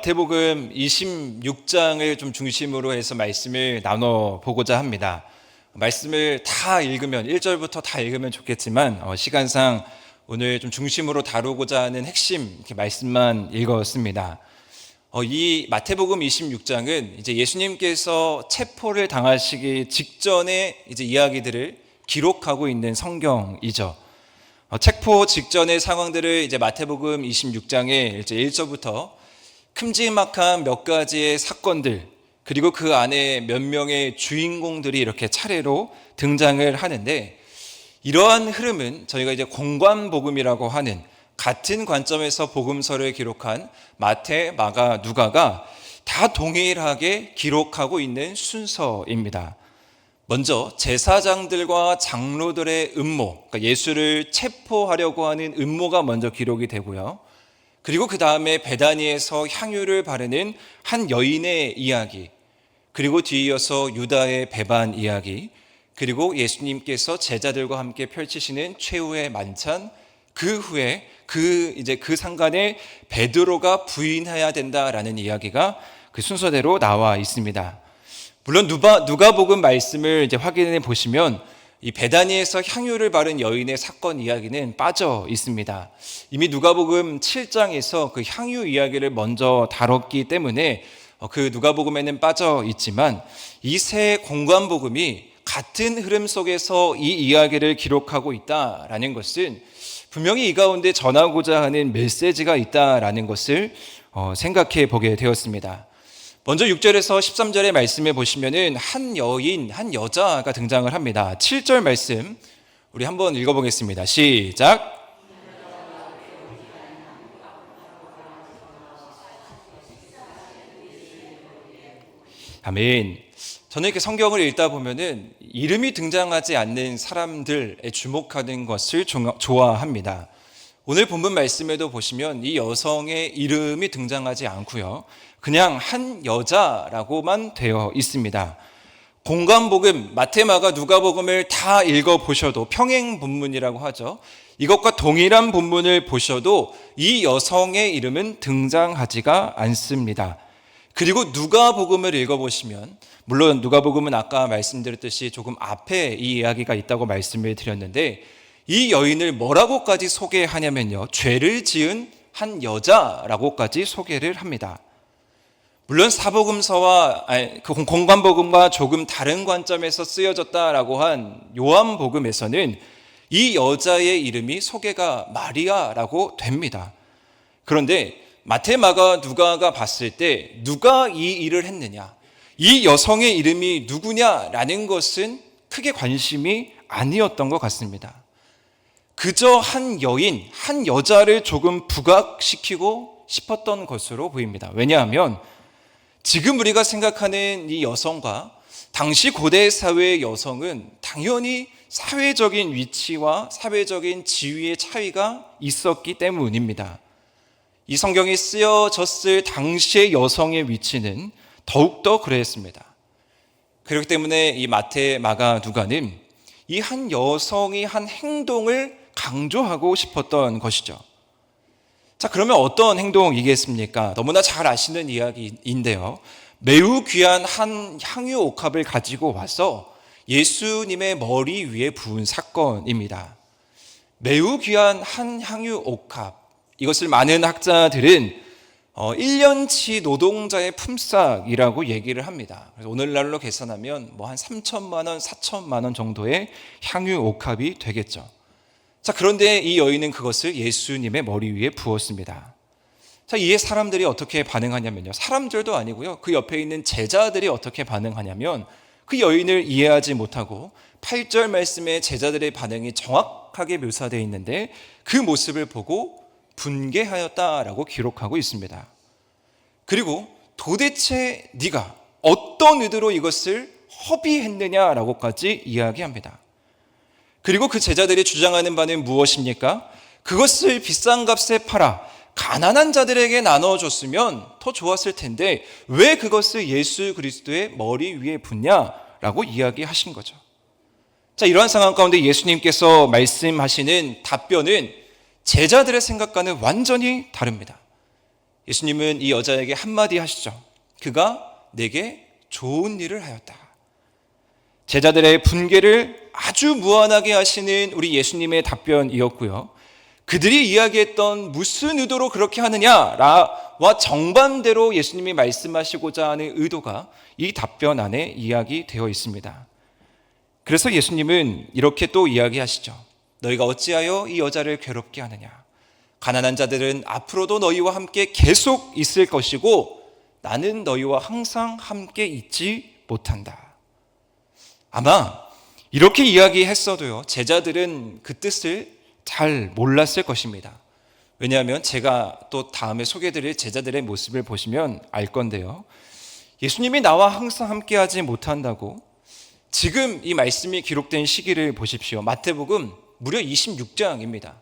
마태복음 26장을 좀 중심으로 해서 말씀을 나눠보고자 합니다. 말씀을 다 읽으면 1절부터 다 읽으면 좋겠지만 시간상 오늘 좀 중심으로 다루고자 하는 핵심 이렇게 말씀만 읽었습니다. 이 마태복음 26장은 이제 예수님께서 체포를 당하시기 직전의 이제 이야기들을 기록하고 있는 성경이죠. 체포 직전의 상황들을 이제 마태복음 26장에 이제 1절부터 큼지막한 몇 가지의 사건들, 그리고 그 안에 몇 명의 주인공들이 이렇게 차례로 등장을 하는데, 이러한 흐름은 저희가 이제 공관복음이라고 하는 같은 관점에서 복음서를 기록한 마태, 마가, 누가가 다 동일하게 기록하고 있는 순서입니다. 먼저 제사장들과 장로들의 음모, 그러니까 예수를 체포하려고 하는 음모가 먼저 기록이 되고요. 그리고 그 다음에 베다니에서 향유를 바르는 한 여인의 이야기, 그리고 뒤이어서 유다의 배반 이야기, 그리고 예수님께서 제자들과 함께 펼치시는 최후의 만찬, 그 후에 그 상간에 베드로가 부인해야 된다라는 이야기가 그 순서대로 나와 있습니다. 물론 누가복음 말씀을 이제 확인해 보시면 이 베다니에서 향유를 바른 여인의 사건 이야기는 빠져 있습니다. 이미 누가복음 7장에서 그 향유 이야기를 먼저 다뤘기 때문에 그 누가복음에는 빠져 있지만, 이 세 공관복음이 같은 흐름 속에서 이 이야기를 기록하고 있다라는 것은 분명히 이 가운데 전하고자 하는 메시지가 있다라는 것을 생각해 보게 되었습니다. 먼저 6절에서 13절의 말씀에 보시면은 한 여인, 한 여자가 등장을 합니다. 7절 말씀 우리 한번 읽어보겠습니다. 시작. 아멘. 저는 이렇게 성경을 읽다 보면은 이름이 등장하지 않는 사람들에 주목하는 것을 좋아합니다. 오늘 본문 말씀에도 보시면 이 여성의 이름이 등장하지 않고요, 그냥 한 여자라고만 되어 있습니다. 공관복음, 마태, 마가, 누가복음을 다 읽어보셔도, 평행 본문이라고 하죠, 이것과 동일한 본문을 보셔도 이 여성의 이름은 등장하지가 않습니다. 그리고 누가복음을 읽어보시면, 물론 누가복음은 아까 말씀드렸듯이 조금 앞에 이 이야기가 있다고 말씀을 드렸는데, 이 여인을 뭐라고까지 소개하냐면요, 죄를 지은 한 여자라고까지 소개를 합니다. 물론 사복음서와 그 공관복음과 조금 다른 관점에서 쓰여졌다라고 한 요한복음에서는 이 여자의 이름이 소개가 마리아라고 됩니다. 그런데 마태, 마가, 누가가 봤을 때 누가 이 일을 했느냐, 이 여성의 이름이 누구냐라는 것은 크게 관심이 아니었던 것 같습니다. 그저 한 여인, 한 여자를 조금 부각시키고 싶었던 것으로 보입니다. 왜냐하면 지금 우리가 생각하는 이 여성과 당시 고대 사회의 여성은 당연히 사회적인 위치와 사회적인 지위의 차이가 있었기 때문입니다. 이 성경이 쓰여졌을 당시의 여성의 위치는 더욱더 그랬습니다. 그렇기 때문에 이 마태, 마가, 누가는 이 한 여성이 한 행동을 강조하고 싶었던 것이죠. 자, 그러면 어떤 행동이겠습니까? 너무나 잘 아시는 이야기인데요, 매우 귀한 한 향유 옥합을 가지고 와서 예수님의 머리 위에 부은 사건입니다. 매우 귀한 한 향유 옥합, 이것을 많은 학자들은 1년치 노동자의 품삯이라고 얘기를 합니다. 그래서 오늘날로 계산하면 뭐 한 3천만 원, 4천만 원 정도의 향유 옥합이 되겠죠. 자, 그런데 이 여인은 그것을 예수님의 머리 위에 부었습니다. 자, 이에 사람들이 어떻게 반응하냐면요, 사람들도 아니고요, 그 옆에 있는 제자들이 어떻게 반응하냐면, 그 여인을 이해하지 못하고 8절 말씀에 제자들의 반응이 정확하게 묘사되어 있는데, 그 모습을 보고 분개하였다라고 기록하고 있습니다. 그리고 도대체 네가 어떤 의도로 이것을 허비했느냐라고까지 이야기합니다. 그리고 그 제자들이 주장하는 바는 무엇입니까? 그것을 비싼 값에 팔아 가난한 자들에게 나눠줬으면 더 좋았을 텐데 왜 그것을 예수 그리스도의 머리 위에 붓냐라고 이야기하신 거죠. 자, 이러한 상황 가운데 예수님께서 말씀하시는 답변은 제자들의 생각과는 완전히 다릅니다. 예수님은 이 여자에게 한마디 하시죠. 그가 내게 좋은 일을 하였다. 제자들의 분개를 아주 무한하게 하시는 우리 예수님의 답변이었고요. 그들이 이야기했던 무슨 의도로 그렇게 하느냐와 정반대로 예수님이 말씀하시고자 하는 의도가 이 답변 안에 이야기되어 있습니다. 그래서 예수님은 이렇게 또 이야기하시죠. 너희가 어찌하여 이 여자를 괴롭게 하느냐. 가난한 자들은 앞으로도 너희와 함께 계속 있을 것이고 나는 너희와 항상 함께 있지 못한다. 아마 이렇게 이야기했어도요, 제자들은 그 뜻을 잘 몰랐을 것입니다. 왜냐하면 제가 또 다음에 소개해드릴 제자들의 모습을 보시면 알 건데요. 예수님이 나와 항상 함께하지 못한다고 지금 이 말씀이 기록된 시기를 보십시오. 마태복음 무려 26장입니다.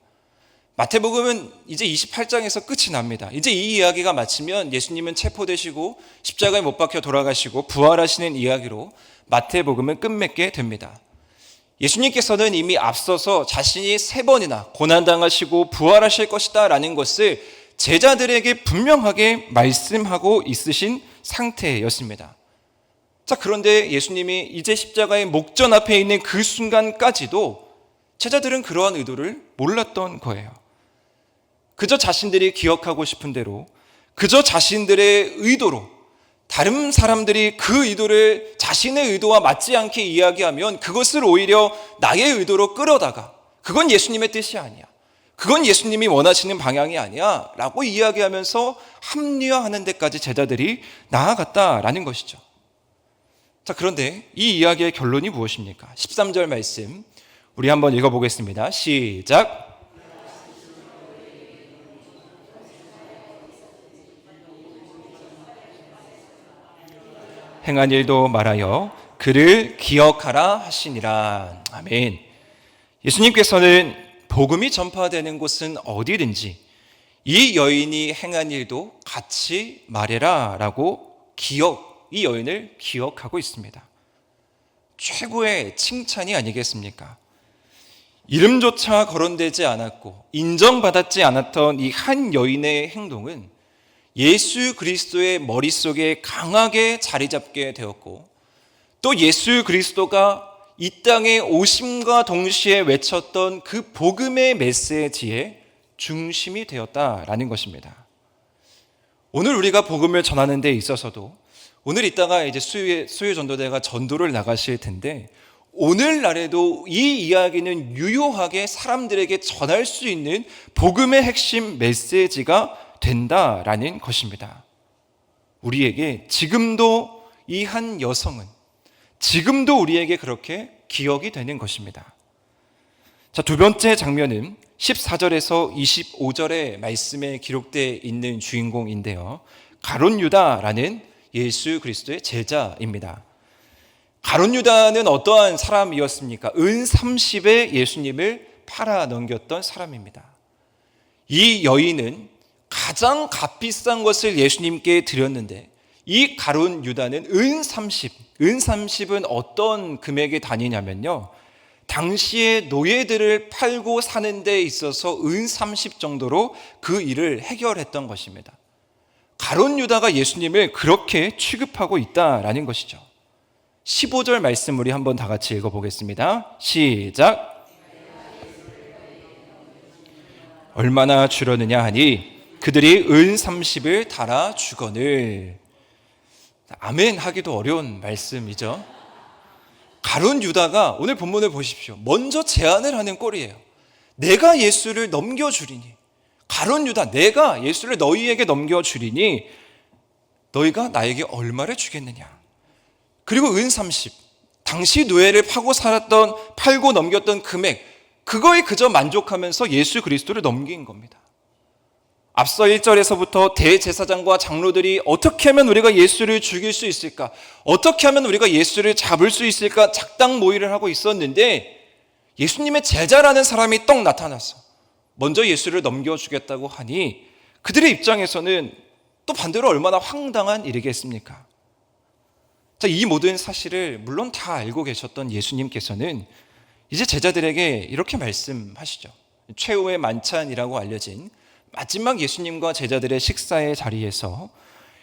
마태복음은 이제 28장에서 끝이 납니다. 이제 이 이야기가 마치면 예수님은 체포되시고 십자가에 못 박혀 돌아가시고 부활하시는 이야기로 마태복음은 끝맺게 됩니다. 예수님께서는 이미 앞서서 자신이 3번이나 고난당하시고 부활하실 것이다 라는 것을 제자들에게 분명하게 말씀하고 있으신 상태였습니다. 자, 그런데 예수님이 이제 십자가의 목전 앞에 있는 그 순간까지도 제자들은 그러한 의도를 몰랐던 거예요. 그저 자신들이 기억하고 싶은 대로, 그저 자신들의 의도로 다른 사람들이 그 의도를 자신의 의도와 맞지 않게 이야기하면 그것을 오히려 나의 의도로 끌어다가 그건 예수님의 뜻이 아니야, 그건 예수님이 원하시는 방향이 아니야 라고 이야기하면서 합리화하는 데까지 제자들이 나아갔다라는 것이죠. 자, 그런데 이 이야기의 결론이 무엇입니까? 13절 말씀 우리 한번 읽어보겠습니다. 시작. 행한 일도 말하여 그를 기억하라 하시니라. 아멘. 예수님께서는 복음이 전파되는 곳은 어디든지 이 여인이 행한 일도 같이 말해라 라고 이 여인을 기억하고 있습니다. 최고의 칭찬이 아니겠습니까? 이름조차 거론되지 않았고 인정받았지 않았던 이 한 여인의 행동은 예수 그리스도의 머릿속에 강하게 자리 잡게 되었고, 또 예수 그리스도가 이 땅에 오심과 동시에 외쳤던 그 복음의 메시지의 중심이 되었다라는 것입니다. 오늘 우리가 복음을 전하는 데 있어서도 오늘 이따가 이제 수요 전도대가 전도를 나가실 텐데 오늘날에도 이 이야기는 유효하게 사람들에게 전할 수 있는 복음의 핵심 메시지가 된다라는 것입니다. 우리에게 지금도 이 한 여성은 지금도 우리에게 그렇게 기억이 되는 것입니다. 자, 두 번째 장면은 14절에서 25절의 말씀에 기록되어 있는 주인공인데요. 가룟 유다라는 예수 그리스도의 제자입니다. 가룟 유다는 어떠한 사람이었습니까? 은 30에 예수님을 팔아 넘겼던 사람입니다. 이 여인은 가장 값비싼 것을 예수님께 드렸는데 이 가룟 유다는 은 30은 어떤 금액에 다니냐면요, 당시에 노예들을 팔고 사는 데 있어서 은 30 정도로 그 일을 해결했던 것입니다. 가룟 유다가 예수님을 그렇게 취급하고 있다라는 것이죠. 15절 말씀 우리 한번 다 같이 읽어보겠습니다. 시작. 얼마나 주려느냐 하니 그들이 은 30을 달아 주거늘. 아멘 하기도 어려운 말씀이죠. 가룟 유다가 오늘 본문을 보십시오. 먼저 제안을 하는 꼴이에요. 내가 예수를 넘겨주리니, 가룟 유다, 내가 예수를 너희에게 넘겨주리니 너희가 나에게 얼마를 주겠느냐. 그리고 은 30, 당시 노예를 팔고 넘겼던 금액, 그거에 그저 만족하면서 예수 그리스도를 넘긴 겁니다. 앞서 1절에서부터 대제사장과 장로들이 어떻게 하면 우리가 예수를 죽일 수 있을까, 어떻게 하면 우리가 예수를 잡을 수 있을까 작당 모의를 하고 있었는데 예수님의 제자라는 사람이 떡 나타났어. 먼저 예수를 넘겨주겠다고 하니 그들의 입장에서는 또 반대로 얼마나 황당한 일이겠습니까? 자, 이 모든 사실을 물론 다 알고 계셨던 예수님께서는 이제 제자들에게 이렇게 말씀하시죠. 최후의 만찬이라고 알려진 마지막 예수님과 제자들의 식사의 자리에서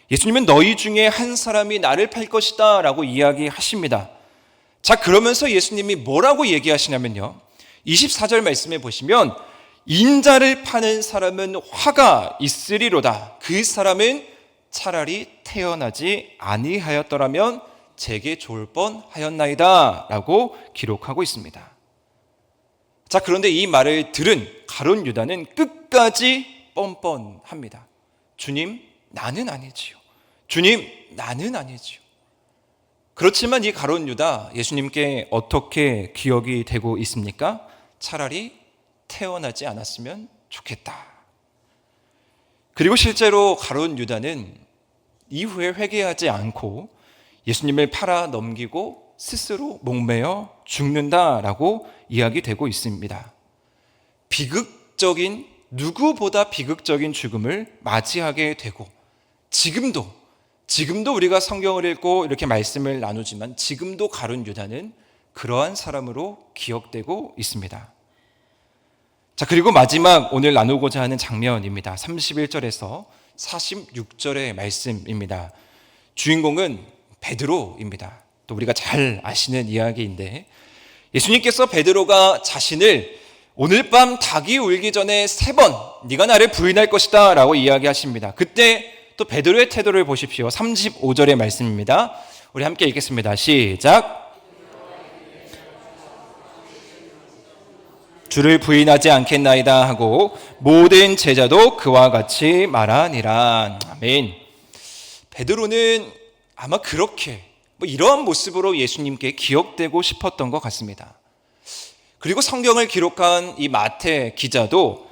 예수님은 너희 중에 한 사람이 나를 팔 것이다 라고 이야기하십니다. 자, 그러면서 예수님이 뭐라고 얘기하시냐면요, 24절 말씀에 보시면 인자를 파는 사람은 화가 있으리로다. 그 사람은 차라리 태어나지 아니하였더라면 제게 좋을 뻔하였나이다 라고 기록하고 있습니다. 자, 그런데 이 말을 들은 가룟 유다는 끝까지 뻔뻔합니다. 주님, 나는 아니지요. 주님, 나는 아니지요. 그렇지만 이 가룟 유다, 예수님께 어떻게 기억이 되고 있습니까? 차라리 태어나지 않았으면 좋겠다. 그리고 실제로 가룟 유다는 이후에 회개하지 않고 예수님을 팔아 넘기고 스스로 목매어 죽는다라고 이야기되고 있습니다. 비극적인, 누구보다 비극적인 죽음을 맞이하게 되고, 지금도 우리가 성경을 읽고 이렇게 말씀을 나누지만 지금도 가룟 유다는 그러한 사람으로 기억되고 있습니다. 자, 그리고 마지막 오늘 나누고자 하는 장면입니다. 31절에서 46절의 말씀입니다. 주인공은 베드로입니다. 또 우리가 잘 아시는 이야기인데, 예수님께서 베드로가 자신을 오늘 밤 닭이 울기 전에 3번 네가 나를 부인할 것이다 라고 이야기하십니다. 그때 또 베드로의 태도를 보십시오. 35절의 말씀입니다. 우리 함께 읽겠습니다. 시작. 주를 부인하지 않겠나이다 하고 모든 제자도 그와 같이 말하니라. 아멘. 베드로는 아마 그렇게 이러한 모습으로 예수님께 기억되고 싶었던 것 같습니다. 그리고 성경을 기록한 이 마태 기자도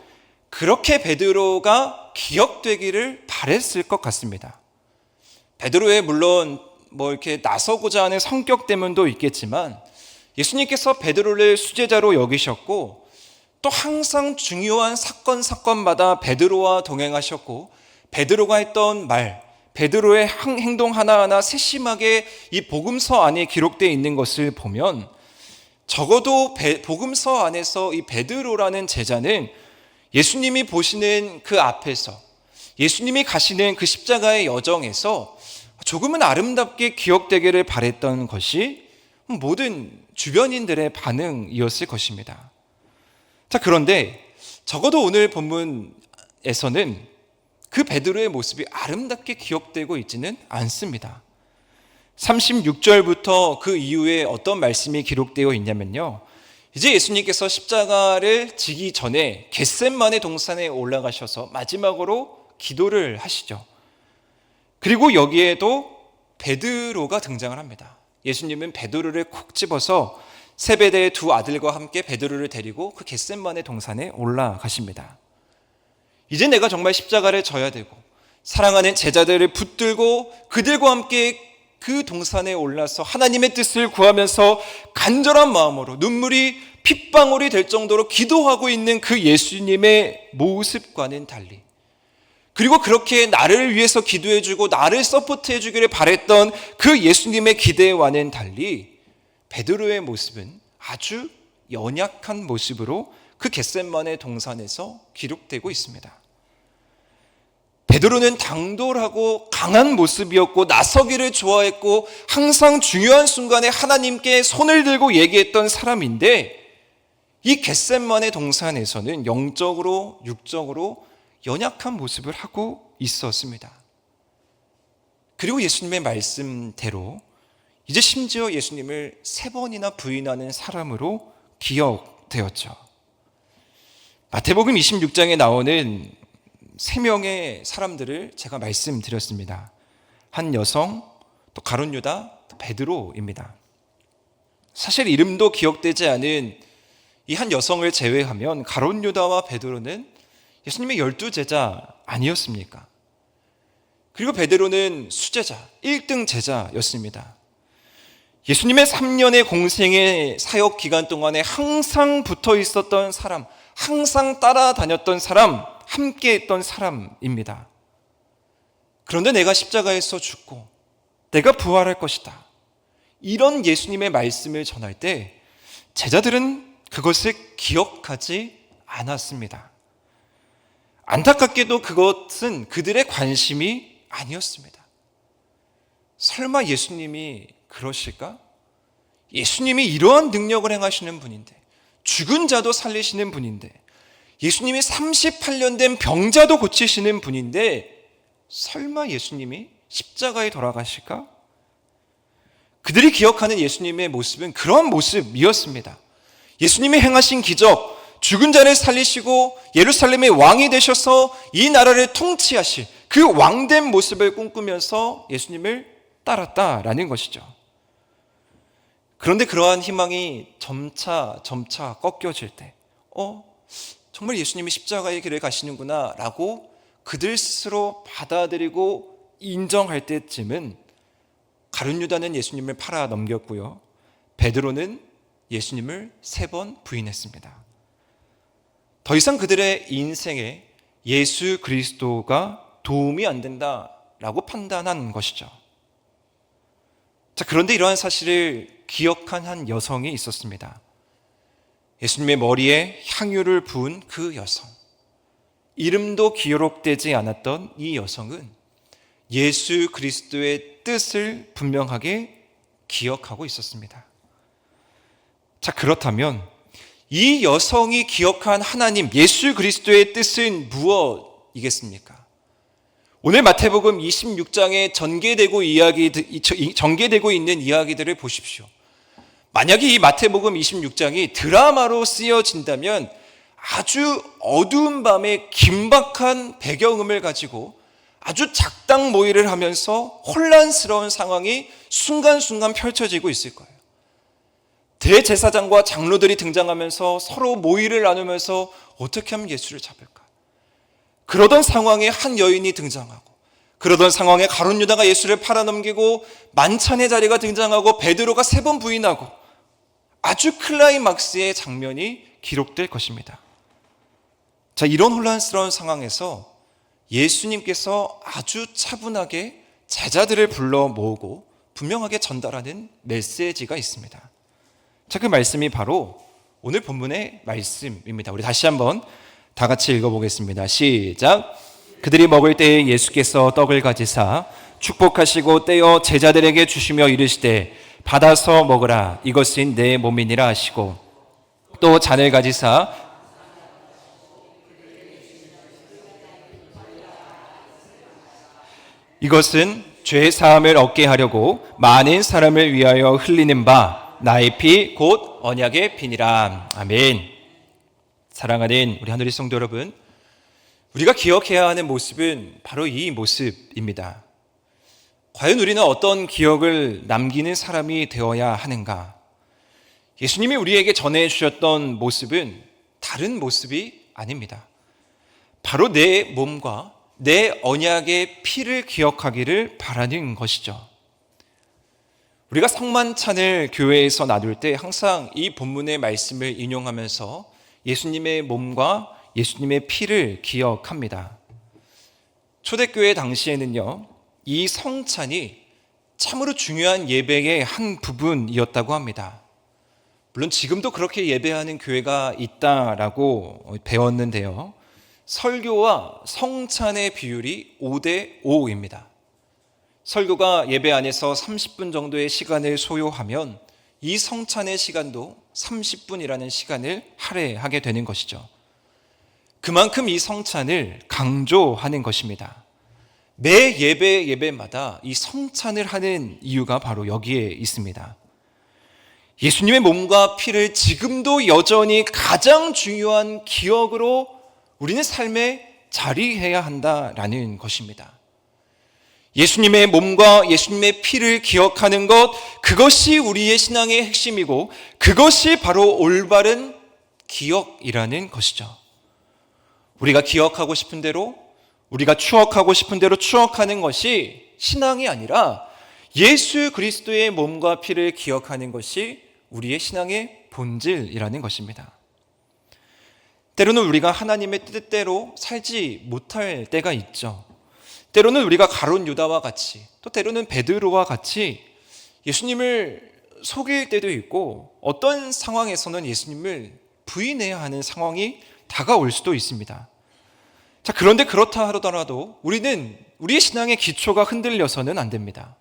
그렇게 베드로가 기억되기를 바랬을 것 같습니다. 베드로의 물론 이렇게 나서고자 하는 성격 때문도 있겠지만 예수님께서 베드로를 수제자로 여기셨고, 또 항상 중요한 사건마다 베드로와 동행하셨고, 베드로가 했던 말, 베드로의 행동 하나하나 세심하게 이 복음서 안에 기록되어 있는 것을 보면 적어도 복음서 안에서 이 베드로라는 제자는 예수님이 보시는 그 앞에서, 예수님이 가시는 그 십자가의 여정에서 조금은 아름답게 기억되기를 바랬던 것이 모든 주변인들의 반응이었을 것입니다. 자, 그런데 적어도 오늘 본문에서는 그 베드로의 모습이 아름답게 기억되고 있지는 않습니다. 36절부터 그 이후에 어떤 말씀이 기록되어 있냐면요, 이제 예수님께서 십자가를 지기 전에 겟셋마네 동산에 올라가셔서 마지막으로 기도를 하시죠. 그리고 여기에도 베드로가 등장을 합니다. 예수님은 베드로를 콕 집어서 세베대의 2 아들과 함께 베드로를 데리고 그 겟셋마네 동산에 올라가십니다. 이제 내가 정말 십자가를 져야 되고 사랑하는 제자들을 붙들고 그들과 함께 그 동산에 올라서 하나님의 뜻을 구하면서 간절한 마음으로 눈물이 핏방울이 될 정도로 기도하고 있는 그 예수님의 모습과는 달리, 그리고 그렇게 나를 위해서 기도해주고 나를 서포트해주기를 바랬던 그 예수님의 기대와는 달리 베드로의 모습은 아주 연약한 모습으로 그 겟셋마네 동산에서 기록되고 있습니다. 베드로는 당돌하고 강한 모습이었고 나서기를 좋아했고 항상 중요한 순간에 하나님께 손을 들고 얘기했던 사람인데, 이 겟셋마네 동산에서는 영적으로 육적으로 연약한 모습을 하고 있었습니다. 그리고 예수님의 말씀대로 이제 심지어 예수님을 3번이나 부인하는 사람으로 기억되었죠. 마태복음 26장에 나오는 3명의 사람들을 제가 말씀드렸습니다. 한 여성, 또 가룟 유다, 또 베드로입니다. 사실 이름도 기억되지 않은 이 한 여성을 제외하면 가룟 유다와 베드로는 예수님의 12제자 아니었습니까? 그리고 베드로는 수제자, 1등 제자였습니다. 예수님의 3년의 공생의 사역 기간 동안에 항상 붙어 있었던 사람, 항상 따라다녔던 사람, 함께 했던 사람입니다. 그런데 내가 십자가에서 죽고 내가 부활할 것이다, 이런 예수님의 말씀을 전할 때 제자들은 그것을 기억하지 않았습니다. 안타깝게도 그것은 그들의 관심이 아니었습니다. 설마 예수님이 그러실까? 예수님이 이러한 능력을 행하시는 분인데, 죽은 자도 살리시는 분인데, 예수님이 38년 된 병자도 고치시는 분인데 설마 예수님이 십자가에 돌아가실까? 그들이 기억하는 예수님의 모습은 그런 모습이었습니다. 예수님이 행하신 기적, 죽은 자를 살리시고 예루살렘의 왕이 되셔서 이 나라를 통치하실 그 왕된 모습을 꿈꾸면서 예수님을 따랐다라는 것이죠. 그런데 그러한 희망이 점차 꺾여질 때 정말 예수님이 십자가의 길을 가시는구나 라고 그들 스스로 받아들이고 인정할 때쯤은 가룟 유다는 예수님을 팔아 넘겼고요, 베드로는 예수님을 3번 부인했습니다. 더 이상 그들의 인생에 예수 그리스도가 도움이 안 된다라고 판단한 것이죠. 자, 그런데 이러한 사실을 기억한 한 여성이 있었습니다. 예수님의 머리에 향유를 부은 그 여성, 이름도 기록되지 않았던 이 여성은 예수 그리스도의 뜻을 분명하게 기억하고 있었습니다. 자, 그렇다면 이 여성이 기억한 하나님, 예수 그리스도의 뜻은 무엇이겠습니까? 오늘 마태복음 26장에 전개되고 있는 이야기들을 보십시오. 만약에 이 마태복음 26장이 드라마로 쓰여진다면 아주 어두운 밤에 긴박한 배경음을 가지고 아주 작당 모의를 하면서 혼란스러운 상황이 순간순간 펼쳐지고 있을 거예요. 대제사장과 장로들이 등장하면서 서로 모의를 나누면서 어떻게 하면 예수를 잡을까? 그러던 상황에 한 여인이 등장하고, 그러던 상황에 가룟 유다가 예수를 팔아넘기고 만찬의 자리가 등장하고 베드로가 3번 부인하고 아주 클라이막스의 장면이 기록될 것입니다. 자, 이런 혼란스러운 상황에서 예수님께서 아주 차분하게 제자들을 불러 모으고 분명하게 전달하는 메시지가 있습니다. 자, 그 말씀이 바로 오늘 본문의 말씀입니다. 우리 다시 한번 다 같이 읽어보겠습니다. 시작. 그들이 먹을 때에 예수께서 떡을 가지사 축복하시고 떼어 제자들에게 주시며 이르시되 받아서 먹으라, 이것은 내 몸이니라 하시고, 또 잔을 가지사 이것은 죄 사함을 얻게 하려고 많은 사람을 위하여 흘리는 바 나의 피 곧 언약의 피니라. 아멘. 사랑하는 우리 하늘의 성도 여러분, 우리가 기억해야 하는 모습은 바로 이 모습입니다. 과연 우리는 어떤 기억을 남기는 사람이 되어야 하는가? 예수님이 우리에게 전해주셨던 모습은 다른 모습이 아닙니다. 바로 내 몸과 내 언약의 피를 기억하기를 바라는 것이죠. 우리가 성만찬을 교회에서 나눌 때 항상 이 본문의 말씀을 인용하면서 예수님의 몸과 예수님의 피를 기억합니다. 초대교회 당시에는요, 이 성찬이 참으로 중요한 예배의 한 부분이었다고 합니다. 물론 지금도 그렇게 예배하는 교회가 있다라고 배웠는데요, 설교와 성찬의 비율이 5대 5입니다. 설교가 예배 안에서 30분 정도의 시간을 소요하면 이 성찬의 시간도 30분이라는 시간을 할애하게 되는 것이죠. 그만큼 이 성찬을 강조하는 것입니다. 매 예배마다 이 성찬을 하는 이유가 바로 여기에 있습니다. 예수님의 몸과 피를 지금도 여전히 가장 중요한 기억으로 우리는 삶에 자리해야 한다라는 것입니다. 예수님의 몸과 예수님의 피를 기억하는 것, 그것이 우리의 신앙의 핵심이고 그것이 바로 올바른 기억이라는 것이죠. 우리가 기억하고 싶은 대로, 우리가 추억하고 싶은 대로 추억하는 것이 신앙이 아니라 예수 그리스도의 몸과 피를 기억하는 것이 우리의 신앙의 본질이라는 것입니다. 때로는 우리가 하나님의 뜻대로 살지 못할 때가 있죠. 때로는 우리가 가룟 유다와 같이, 또 때로는 베드로와 같이 예수님을 속일 때도 있고 어떤 상황에서는 예수님을 부인해야 하는 상황이 다가올 수도 있습니다. 자, 그런데 그렇다 하더라도 우리는 우리의 신앙의 기초가 흔들려서는 안 됩니다.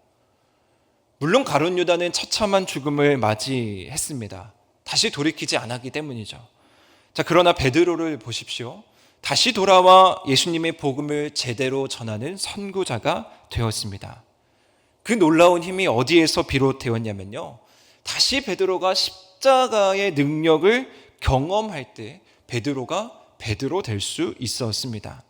물론 가룟 유다는 처참한 죽음을 맞이했습니다. 다시 돌이키지 않았기 때문이죠. 자, 그러나 베드로를 보십시오. 다시 돌아와 예수님의 복음을 제대로 전하는 선구자가 되었습니다. 그 놀라운 힘이 어디에서 비롯되었냐면요, 다시 베드로가 십자가의 능력을 경험할 때 베드로가 베드로 될 수 있었습니다.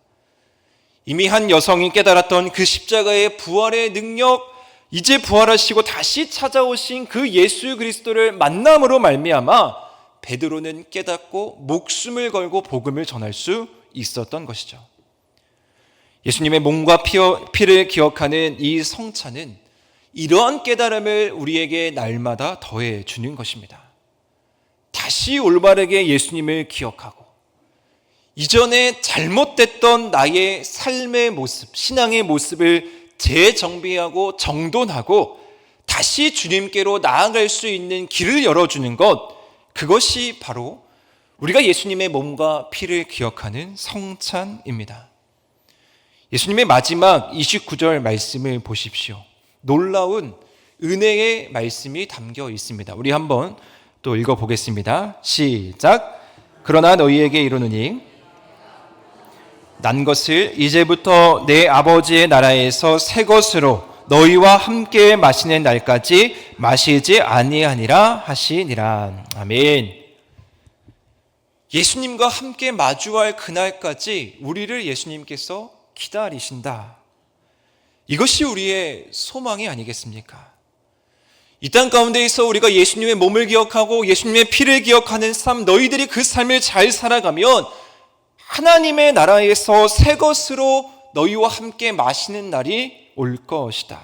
이미 한 여성이 깨달았던 그 십자가의 부활의 능력, 이제 부활하시고 다시 찾아오신 그 예수 그리스도를 만남으로 말미암아 베드로는 깨닫고 목숨을 걸고 복음을 전할 수 있었던 것이죠. 예수님의 몸과 피를 기억하는 이 성찬은 이러한 깨달음을 우리에게 날마다 더해 주는 것입니다. 다시 올바르게 예수님을 기억하고 이전에 잘못됐던 나의 삶의 모습, 신앙의 모습을 재정비하고 정돈하고 다시 주님께로 나아갈 수 있는 길을 열어주는 것, 그것이 바로 우리가 예수님의 몸과 피를 기억하는 성찬입니다. 예수님의 마지막 29절 말씀을 보십시오. 놀라운 은혜의 말씀이 담겨 있습니다. 우리 한번 또 읽어보겠습니다. 시작. 그러나 너희에게 이르노니 난 것을 이제부터 내 아버지의 나라에서 새 것으로 너희와 함께 마시는 날까지 마시지 아니하니라 하시니라. 아멘. 예수님과 함께 마주할 그날까지 우리를 예수님께서 기다리신다. 이것이 우리의 소망이 아니겠습니까? 이 땅 가운데에서 우리가 예수님의 몸을 기억하고 예수님의 피를 기억하는 삶, 너희들이 그 삶을 잘 살아가면 하나님의 나라에서 새 것으로 너희와 함께 마시는 날이 올 것이다.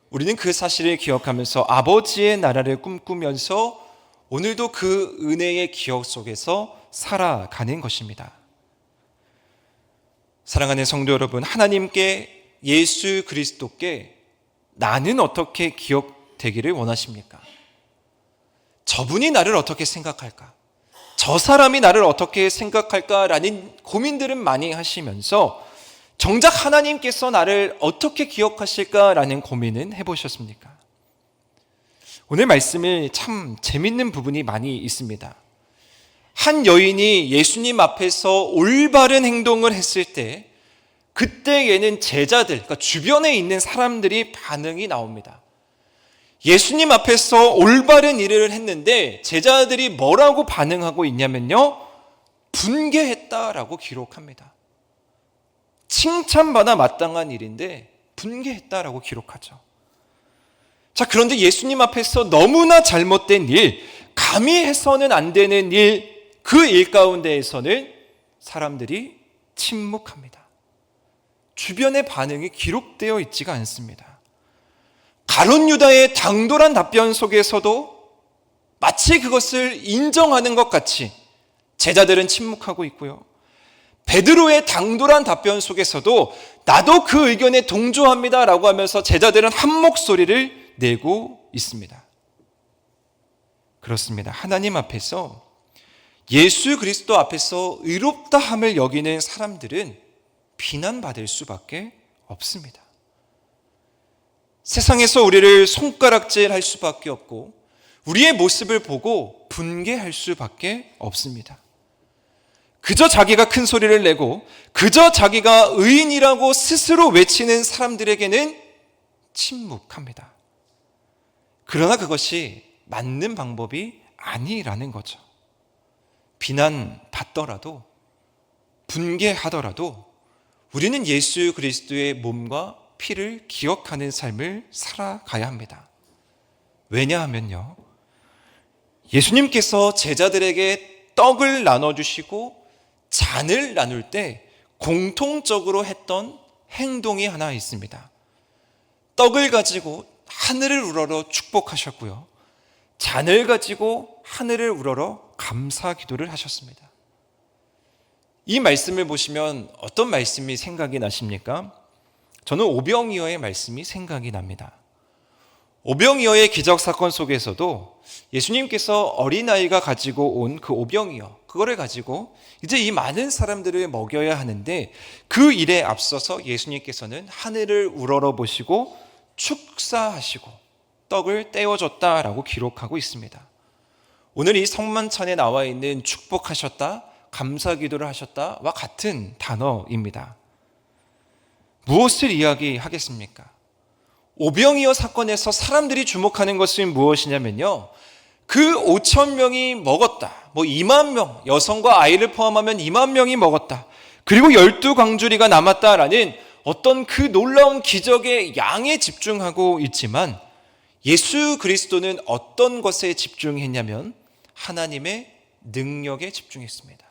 우리는 그 사실을 기억하면서 아버지의 나라를 꿈꾸면서 오늘도 그 은혜의 기억 속에서 살아가는 것입니다. 사랑하는 성도 여러분, 하나님께 예수 그리스도께 나는 어떻게 기억되기를 원하십니까? 저분이 나를 어떻게 생각할까? 저 사람이 나를 어떻게 생각할까라는 고민들은 많이 하시면서 정작 하나님께서 나를 어떻게 기억하실까라는 고민은 해보셨습니까? 오늘 말씀에 참 재밌는 부분이 많이 있습니다. 한 여인이 예수님 앞에서 올바른 행동을 했을 때 그때에는 제자들, 그러니까 주변에 있는 사람들이 반응이 나옵니다. 예수님 앞에서 올바른 일을 했는데 제자들이 뭐라고 반응하고 있냐면요, 분개했다라고 기록합니다. 칭찬받아 마땅한 일인데 분개했다라고 기록하죠. 자, 그런데 예수님 앞에서 너무나 잘못된 일, 감히 해서는 안 되는 일, 그 일 가운데에서는 사람들이 침묵합니다. 주변의 반응이 기록되어 있지가 않습니다. 가룟 유다의 당돌한 답변 속에서도 마치 그것을 인정하는 것 같이 제자들은 침묵하고 있고요. 베드로의 당돌한 답변 속에서도 나도 그 의견에 동조합니다 라고 하면서 제자들은 한 목소리를 내고 있습니다. 그렇습니다. 하나님 앞에서, 예수 그리스도 앞에서 의롭다함을 여기는 사람들은 비난받을 수밖에 없습니다. 세상에서 우리를 손가락질할 수밖에 없고 우리의 모습을 보고 분개할 수밖에 없습니다. 그저 자기가 큰 소리를 내고 그저 자기가 의인이라고 스스로 외치는 사람들에게는 침묵합니다. 그러나 그것이 맞는 방법이 아니라는 거죠. 비난받더라도 분개하더라도 우리는 예수 그리스도의 몸과 피를 기억하는 삶을 살아가야 합니다. 왜냐하면요, 예수님께서 제자들에게 떡을 나눠주시고 잔을 나눌 때 공통적으로 했던 행동이 하나 있습니다. 떡을 가지고 하늘을 우러러 축복하셨고요, 잔을 가지고 하늘을 우러러 감사 기도를 하셨습니다. 이 말씀을 보시면 어떤 말씀이 생각이 나십니까? 저는 오병이어의 말씀이 생각이 납니다. 오병이어의 기적 사건 속에서도 예수님께서 어린아이가 가지고 온 그 오병이어, 그 그거를 가지고 이제 이 많은 사람들을 먹여야 하는데 그 일에 앞서서 예수님께서는 하늘을 우러러 보시고 축사하시고 떡을 떼어줬다라고 기록하고 있습니다. 오늘 이 성만찬에 나와 있는 축복하셨다, 감사기도를 하셨다와 같은 단어입니다. 무엇을 이야기하겠습니까? 오병이어 사건에서 사람들이 주목하는 것은 무엇이냐면요, 그 5천 명이 먹었다, 2만 명, 여성과 아이를 포함하면 2만 명이 먹었다, 그리고 12광주리가 남았다라는 어떤 그 놀라운 기적의 양에 집중하고 있지만 예수 그리스도는 어떤 것에 집중했냐면 하나님의 능력에 집중했습니다.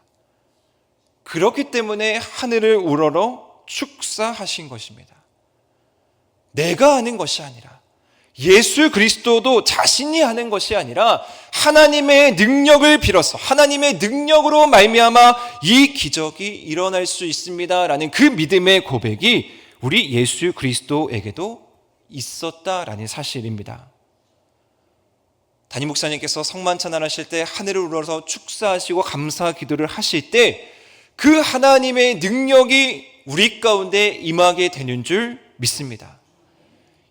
그렇기 때문에 하늘을 우러러 축사하신 것입니다. 내가 하는 것이 아니라, 예수 그리스도도 자신이 하는 것이 아니라 하나님의 능력을 빌어서 하나님의 능력으로 말미암아 이 기적이 일어날 수 있습니다라는 그 믿음의 고백이 우리 예수 그리스도에게도 있었다라는 사실입니다. 담임 목사님께서 성만찬을 하실 때 하늘을 우러러서 축사하시고 감사 기도를 하실 때 그 하나님의 능력이 우리 가운데 임하게 되는 줄 믿습니다.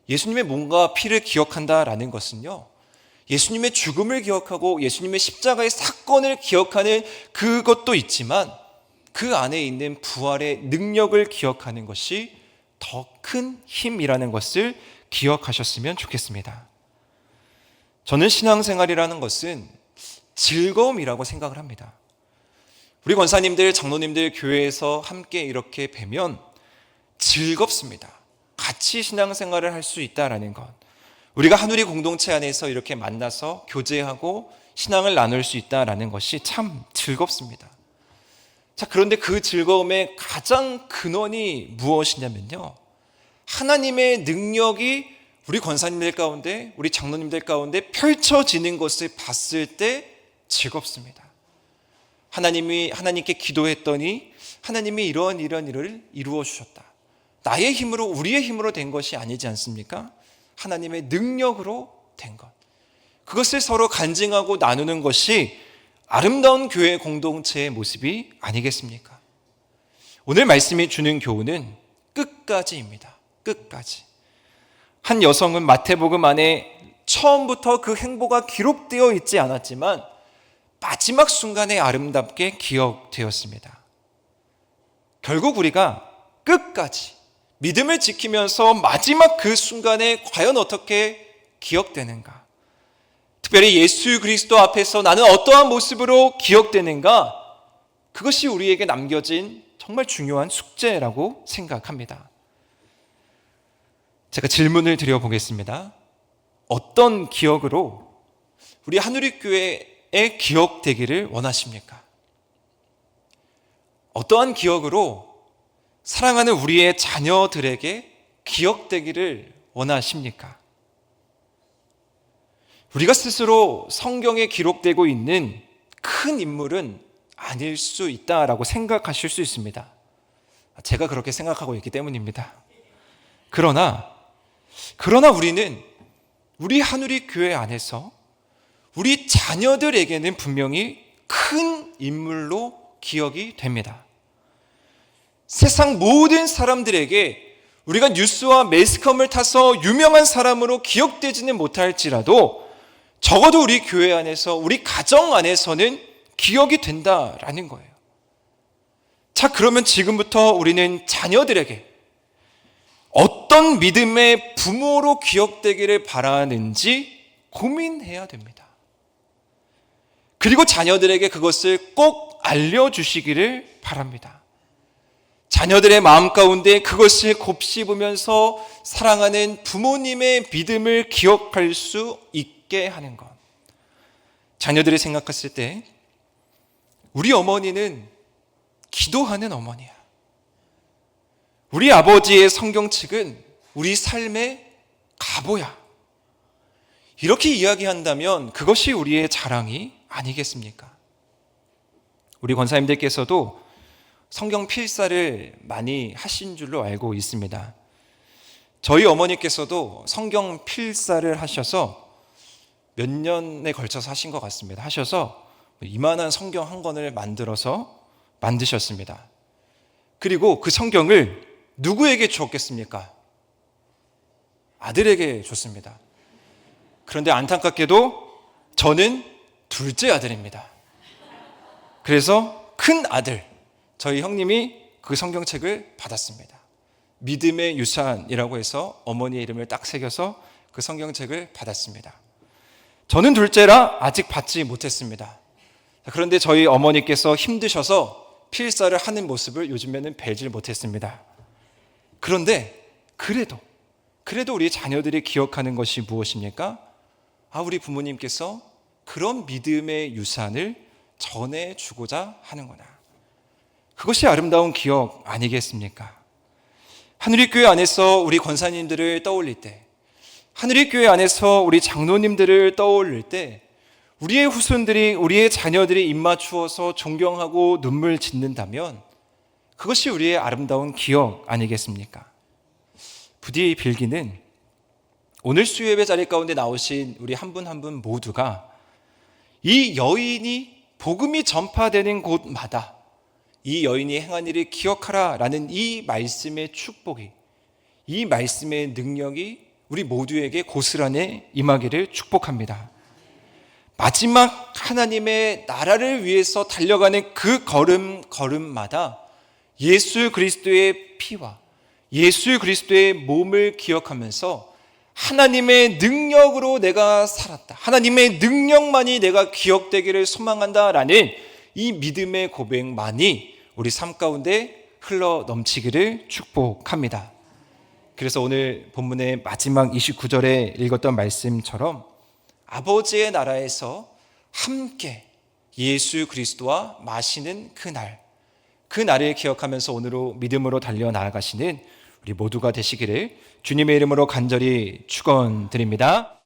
예수님의 몸과 피를 기억한다라는 것은요, 예수님의 죽음을 기억하고 예수님의 십자가의 사건을 기억하는 그것도 있지만 그 안에 있는 부활의 능력을 기억하는 것이 더 큰 힘이라는 것을 기억하셨으면 좋겠습니다. 저는 신앙생활이라는 것은 즐거움이라고 생각을 합니다. 우리 권사님들, 장로님들 교회에서 함께 이렇게 뵈면 즐겁습니다. 같이 신앙생활을 할 수 있다라는 것, 우리가 한우리 공동체 안에서 이렇게 만나서 교제하고 신앙을 나눌 수 있다라는 것이 참 즐겁습니다. 자, 그런데 그 즐거움의 가장 근원이 무엇이냐면요, 하나님의 능력이 우리 권사님들 가운데, 우리 장로님들 가운데 펼쳐지는 것을 봤을 때 즐겁습니다. 하나님께 기도했더니 하나님이 이런 일을 이루어 주셨다. 나의 힘으로, 우리의 힘으로 된 것이 아니지 않습니까? 하나님의 능력으로 된 것. 그것을 서로 간증하고 나누는 것이 아름다운 교회 공동체의 모습이 아니겠습니까? 오늘 말씀이 주는 교훈은 끝까지입니다. 끝까지. 한 여성은 마태복음 안에 처음부터 그 행보가 기록되어 있지 않았지만 마지막 순간에 아름답게 기억되었습니다. 결국 우리가 끝까지 믿음을 지키면서 마지막 그 순간에 과연 어떻게 기억되는가, 특별히 예수 그리스도 앞에서 나는 어떠한 모습으로 기억되는가, 그것이 우리에게 남겨진 정말 중요한 숙제라고 생각합니다. 제가 질문을 드려보겠습니다. 어떤 기억으로 우리 한우리교회에 기억되기를 원하십니까? 어떠한 기억으로 사랑하는 우리의 자녀들에게 기억되기를 원하십니까? 우리가 스스로 성경에 기록되고 있는 큰 인물은 아닐 수 있다라고 생각하실 수 있습니다. 제가 그렇게 생각하고 있기 때문입니다. 그러나 우리는 우리 한우리 교회 안에서 우리 자녀들에게는 분명히 큰 인물로 기억이 됩니다. 세상 모든 사람들에게 우리가 뉴스와 매스컴을 타서 유명한 사람으로 기억되지는 못할지라도 적어도 우리 교회 안에서, 우리 가정 안에서는 기억이 된다라는 거예요. 자, 그러면 지금부터 우리는 자녀들에게 어떤 믿음의 부모로 기억되기를 바라는지 고민해야 됩니다. 그리고 자녀들에게 그것을 꼭 알려주시기를 바랍니다. 자녀들의 마음 가운데 그것을 곱씹으면서 사랑하는 부모님의 믿음을 기억할 수 있게 하는 것. 자녀들이 생각했을 때 우리 어머니는 기도하는 어머니야. 우리 아버지의 성경책은 우리 삶의 가보야. 이렇게 이야기한다면 그것이 우리의 자랑이 아니겠습니까? 우리 권사님들께서도 성경 필사를 많이 하신 줄로 알고 있습니다. 저희 어머니께서도 성경 필사를 하셔서 몇 년에 걸쳐서 하신 것 같습니다. 하셔서 이만한 성경 한 권을 만드셨습니다. 그리고 그 성경을 누구에게 주었겠습니까? 아들에게 줬습니다. 그런데 안타깝게도 저는 둘째 아들입니다. 그래서 큰 아들, 저희 형님이 그 성경책을 받았습니다. 믿음의 유산이라고 해서 어머니의 이름을 딱 새겨서 그 성경책을 받았습니다. 저는 둘째라 아직 받지 못했습니다. 그런데 저희 어머니께서 힘드셔서 필사를 하는 모습을 요즘에는 뵈질 못했습니다. 그런데 그래도 우리 자녀들이 기억하는 것이 무엇입니까? 우리 부모님께서 그런 믿음의 유산을 전해주고자 하는구나. 그것이 아름다운 기억 아니겠습니까? 하늘의교회 안에서 우리 권사님들을 떠올릴 때, 하늘의교회 안에서 우리 장로님들을 떠올릴 때 우리의 후손들이, 우리의 자녀들이 입맞추어서 존경하고 눈물 짓는다면 그것이 우리의 아름다운 기억 아니겠습니까? 부디 이 빌기는 오늘 수요예배 자리 가운데 나오신 우리 한 분 한 분 모두가 이 여인이 복음이 전파되는 곳마다 이 여인이 행한 일을 기억하라 라는 이 말씀의 축복이, 이 말씀의 능력이 우리 모두에게 고스란히 임하기를 축복합니다. 마지막 하나님의 나라를 위해서 달려가는 그 걸음마다 예수 그리스도의 피와 예수 그리스도의 몸을 기억하면서 하나님의 능력으로 내가 살았다, 하나님의 능력만이 내가 기억되기를 소망한다라는 이 믿음의 고백만이 우리 삶 가운데 흘러 넘치기를 축복합니다. 그래서 오늘 본문의 마지막 29절에 읽었던 말씀처럼 아버지의 나라에서 함께 예수 그리스도와 마시는 그 날을 기억하면서 오늘로 믿음으로 달려나아가시는 우리 모두가 되시기를 주님의 이름으로 간절히 축원드립니다.